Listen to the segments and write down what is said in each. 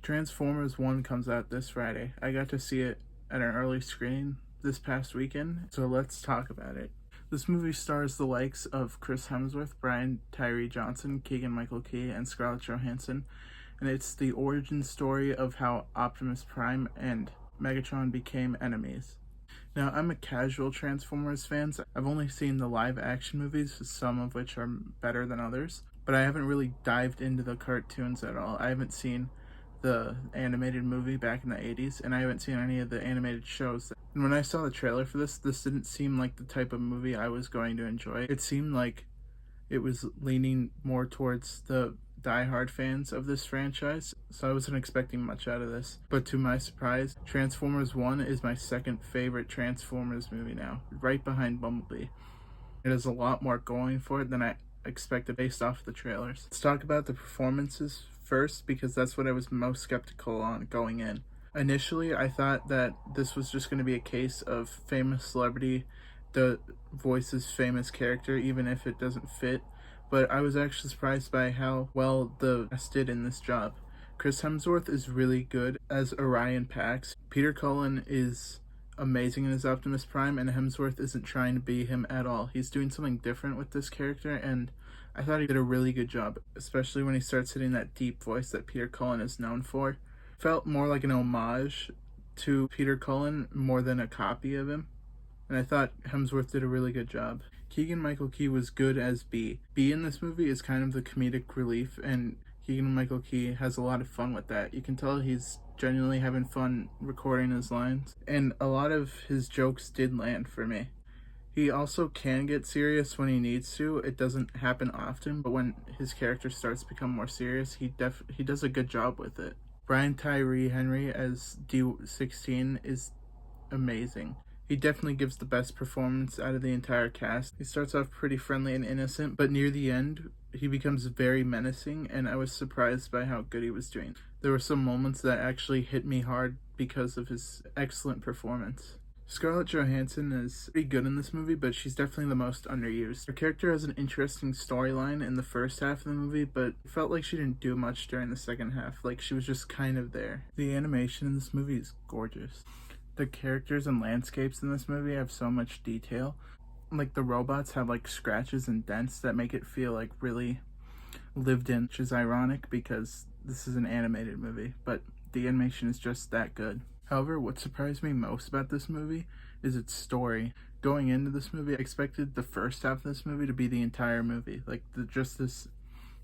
Transformers 1 comes out this Friday. I got to see it at an early screening this past weekend, so let's talk about it. This movie stars the likes of Chris Hemsworth, Brian Tyree Johnson, Keegan-Michael Key, and Scarlett Johansson, and it's the origin story of how Optimus Prime and Megatron became enemies. Now, I'm a casual Transformers fan. So I've only seen the live action movies, some of which are better than others, but I haven't really dived into the cartoons at all. I haven't seen the animated movie back in the 80s, and I haven't seen any of the animated shows. And when I saw the trailer for this didn't seem like the type of movie I was going to enjoy. It seemed like it was leaning more towards the die-hard fans of this franchise, so I wasn't expecting much out of this. But to my surprise, Transformers 1 is my second favorite Transformers movie now, right behind Bumblebee. It has a lot more going for it than I expected based off the trailers. Let's talk about the performances first, because that's what I was most skeptical on going in. Initially, I thought that this was just going to be a case of famous celebrity that voices famous character, even if it doesn't fit, but I was actually surprised by how well the cast did in this job. Chris Hemsworth is really good as Orion Pax. Peter Cullen is amazing in his Optimus Prime, and Hemsworth isn't trying to be him at all. He's doing something different with this character, and I thought he did a really good job, especially when he starts hitting that deep voice that Peter Cullen is known for. Felt more like an homage to Peter Cullen more than a copy of him, and I thought Hemsworth did a really good job. Keegan-Michael Key was good as B. B in this movie is kind of the comedic relief, and Keegan-Michael Key has a lot of fun with that. You can tell he's genuinely having fun recording his lines, and a lot of his jokes did land for me. He also can get serious when he needs to. It doesn't happen often, but when his character starts to become more serious, he does a good job with it. Brian Tyree Henry as D16 is amazing. He definitely gives the best performance out of the entire cast. He starts off pretty friendly and innocent, but near the end, he becomes very menacing, and I was surprised by how good he was doing. There were some moments that actually hit me hard because of his excellent performance. Scarlett Johansson is pretty good in this movie, but she's definitely the most underused. Her character has an interesting storyline in the first half of the movie, but it felt like she didn't do much during the second half, like she was just kind of there. The animation in this movie is gorgeous. The characters and landscapes in this movie have so much detail. Like the robots have like scratches and dents that make it feel like really lived in, which is ironic because this is an animated movie, but the animation is just that good. However, what surprised me most about this movie is its story. Going into this movie, I expected the first half of this movie to be the entire movie, like just this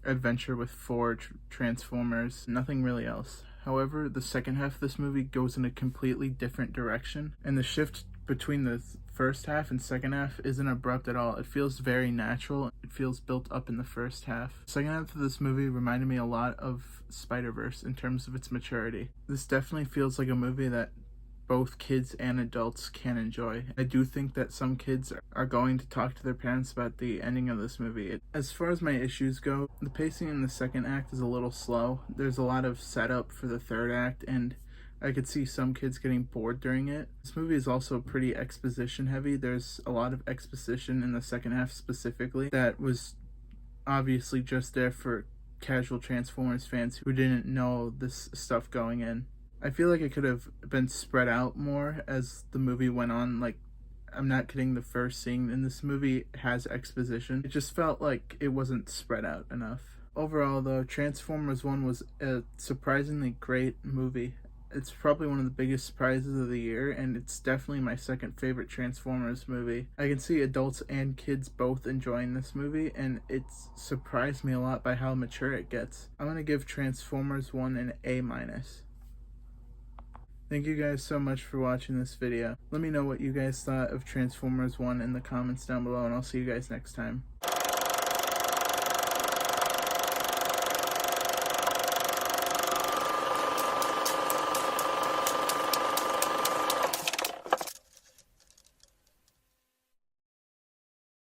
adventure with four Transformers, nothing really else. However, the second half of this movie goes in a completely different direction, and the shift between the first half and second half isn't abrupt at all. It feels very natural. It feels built up in the first half. The second half of this movie reminded me a lot of Spider-Verse in terms of its maturity. This definitely feels like a movie that both kids and adults can enjoy. I do think that some kids are going to talk to their parents about the ending of this movie. As far as my issues go, the pacing in the second act is a little slow. There's a lot of setup for the third act, and I could see some kids getting bored during it. This movie is also pretty exposition heavy. There's a lot of exposition in the second half specifically that was obviously just there for casual Transformers fans who didn't know this stuff going in. I feel like it could have been spread out more as the movie went on. Like, I'm not kidding, the first scene in this movie has exposition. It just felt like it wasn't spread out enough. Overall, though, Transformers 1 was a surprisingly great movie. It's probably one of the biggest surprises of the year, and it's definitely my second favorite Transformers movie. I can see adults and kids both enjoying this movie, and it's surprised me a lot by how mature it gets. I'm gonna give Transformers 1 an A-. Thank you guys so much for watching this video. Let me know what you guys thought of Transformers 1 in the comments down below, and I'll see you guys next time.